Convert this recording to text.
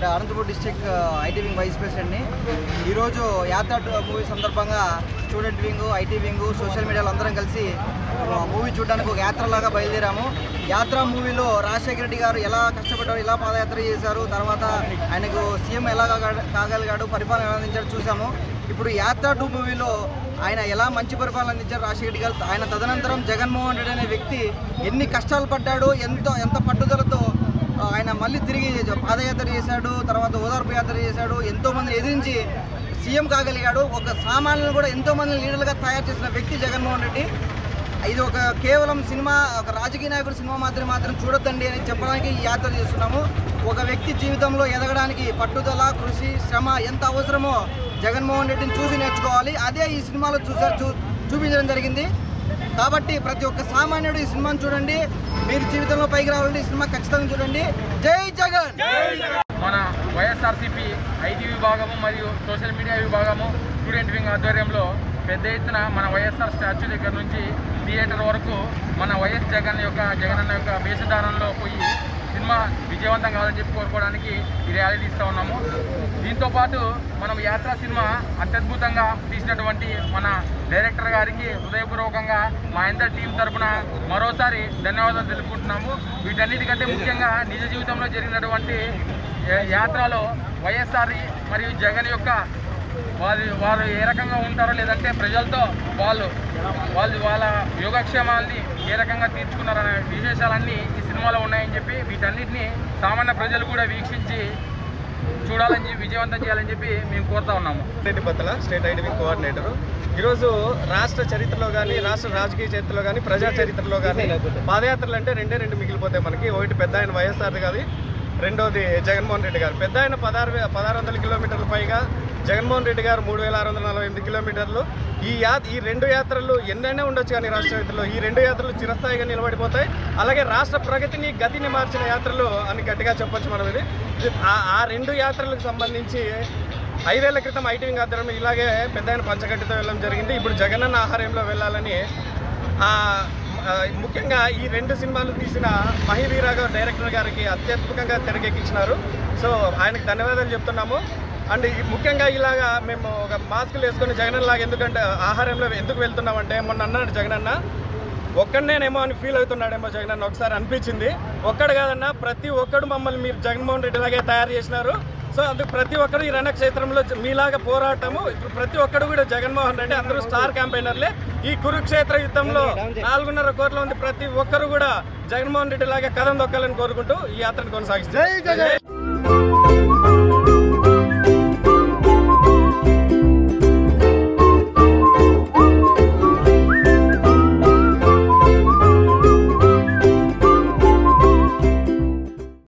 Anantapur district IT wing vice ప్రెసిడెంట్ని. ఈరోజు Yatra movie సందర్భంగా student wing, IT wing, social మీడియాలో అందరం కలిసి మూవీ చూడడానికి ఒక యాత్రలాగా బయలుదేరాము. యాత్ర మూవీలో రాజశేఖర రెడ్డి గారు ఎలా కష్టపడ్డారు, ఎలా పాదయాత్ర చేశారు, తర్వాత ఆయనకు సీఎం ఎలా కాగలిగాడు, పరిపాలన ఎలా అందించాడు చూసాము. ఇప్పుడు యాత్ర 2 మూవీలో ఆయన ఎలా మంచి పరిపాలన అందించారు రాజశేఖర రెడ్డి గారు. ఆయన తదనంతరం జగన్మోహన్ రెడ్డి అనే వ్యక్తి ఎన్ని కష్టాలు పడ్డాడు, ఎంత పట్టుదలతో ఆయన మళ్ళీ తిరిగి పాదయాత్ర చేశాడు, తర్వాత ఓదార్పు యాత్ర చేశాడు, ఎంతోమందిని ఎదిరించి సీఎం కాగలిగాడు. ఒక సామాన్యులను కూడా ఎంతోమంది లీడర్లుగా తయారు చేసిన వ్యక్తి జగన్మోహన్ రెడ్డి. ఇది ఒక కేవలం సినిమా, ఒక రాజకీయ నాయకుడు సినిమా మాత్రం చూడొద్దండి అని చెప్పడానికి ఈ యాత్ర చేస్తున్నాము. ఒక వ్యక్తి జీవితంలో ఎదగడానికి పట్టుదల, కృషి, శ్రమ ఎంత అవసరమో జగన్మోహన్ రెడ్డిని చూసి నేర్చుకోవాలి. అదే ఈ సినిమాలో చూపించడం జరిగింది. కాబట్టి ప్రతి ఒక్క సామాన్యుడు ఈ సినిమాను చూడండి. మీరు జీవితంలో పైకి రావాలంటే ఈ సినిమా ఖచ్చితంగా చూడండి. జై జగన్. మన వైఎస్ఆర్సీపీ ఐటీ విభాగము మరియు సోషల్ మీడియా విభాగము స్టూడెంట్ వింగ్ ఆధ్వర్యంలో పెద్ద ఎత్తున మన వైఎస్ఆర్ స్టాచ్యూ దగ్గర నుంచి థియేటర్ వరకు మన వైఎస్ జగన్ అన్న యొక్క వేషధారణలో పోయి సినిమా విజయవంతం కావాలని చెప్పి కోరుకోవడానికి ఈ ర్యాలీ తీస్తూ ఉన్నాము. దీంతోపాటు మనం యాత్ర సినిమా అత్యద్భుతంగా తీసినటువంటి మన డైరెక్టర్ గారికి హృదయపూర్వకంగా మా అందరి టీం తరఫున మరోసారి ధన్యవాదాలు తెలుపుకుంటున్నాము. వీటన్నిటికంటే ముఖ్యంగా నిజ జీవితంలో జరిగినటువంటి యాత్రలో వైఎస్ఆర్ మరియు జగన్ యొక్క వారు ఏ రకంగా ఉంటారో, లేదంటే ప్రజలతో వాళ్ళ యోగక్షేమాల్ని ఏ రకంగా తీర్చుకున్నారనే విశేషాలన్నీ ఈ సినిమాలో ఉన్నాయని చెప్పి వీటన్నిటిని సామాన్య ప్రజలు కూడా వీక్షించి చూడాలని విజయవంతం చేయాలని చెప్పి మేము కోరుతా ఉన్నాము. Battala state IT wing coordinator. ఈరోజు రాష్ట్ర చరిత్రలో కానీ, రాష్ట్ర రాజకీయ చరిత్రలో కానీ, ప్రజా చరిత్రలో కానీ పాదయాత్రలు అంటే రెండు మిగిలిపోతాయి మనకి. ఒకటి పెద్ద ఆయన వైఎస్ఆర్ గారి, రెండోది జగన్మోహన్ రెడ్డి గారు. పెద్ద ఆయన 1600 కిలోమీటర్లు పైగా, జగన్మోహన్ రెడ్డి గారు 3648 కిలోమీటర్లు. ఈ 2 యాత్రలు ఎన్నైనా ఉండొచ్చు కానీ రాష్ట్ర చరిత్రలో ఈ 2 యాత్రలు చిరస్థాయిగా నిలబడిపోతాయి. అలాగే రాష్ట్ర ప్రగతిని, గతిని మార్చిన యాత్రలు అని గట్టిగా చెప్పొచ్చు మనం. ఇది ఆ 2 యాత్రలకు సంబంధించి 5 ఏళ్ల క్రితం ఐటీ వింగ్ ఆధ్వర్యంలో ఇలాగే పెద్ద ఆయన పంచగట్టితో వెళ్ళడం జరిగింది. ఇప్పుడు జగనన్న ఆహార్యంలో వెళ్ళాలని ముఖ్యంగా ఈ 2 సినిమాలు తీసిన మహివీరా గారు డైరెక్టర్ గారికి అత్యద్భుతంగా తెరకెక్కించినారు. సో ఆయనకు ధన్యవాదాలు చెప్తున్నాము. అండ్ ముఖ్యంగా ఇలాగా మేము ఒక మాస్కులు వేసుకొని జగనన్నలాగా ఎందుకంటే ఆహారంలో ఎందుకు వెళ్తున్నామంటే, మొన్న అన్నాడు జగనన్న ఒక్కడనేమో అని ఫీల్ అవుతున్నాడేమో జగనన్న ఒకసారి అనిపించింది. ఒక్కడు కాదన్నా, ప్రతి ఒక్కడు మమ్మల్ని మీరు జగన్మోహన్ రెడ్డి లాగే తయారు చేసినారు. సో అందుకు ప్రతి ఒక్కరు ఈ రణక్షేత్రంలో మీలాగా పోరాటము. ఇప్పుడు ప్రతి ఒక్కడు కూడా జగన్మోహన్ రెడ్డి, అందరూ స్టార్ క్యాంపెయినర్లే. ఈ కురుక్షేత్ర యుద్ధంలో 4.5 కోట్ల మంది ప్రతి ఒక్కరు కూడా జగన్మోహన్ రెడ్డి లాగా కదం దొక్కాలని కోరుకుంటూ ఈ యాత్రను కొనసాగిస్తారు.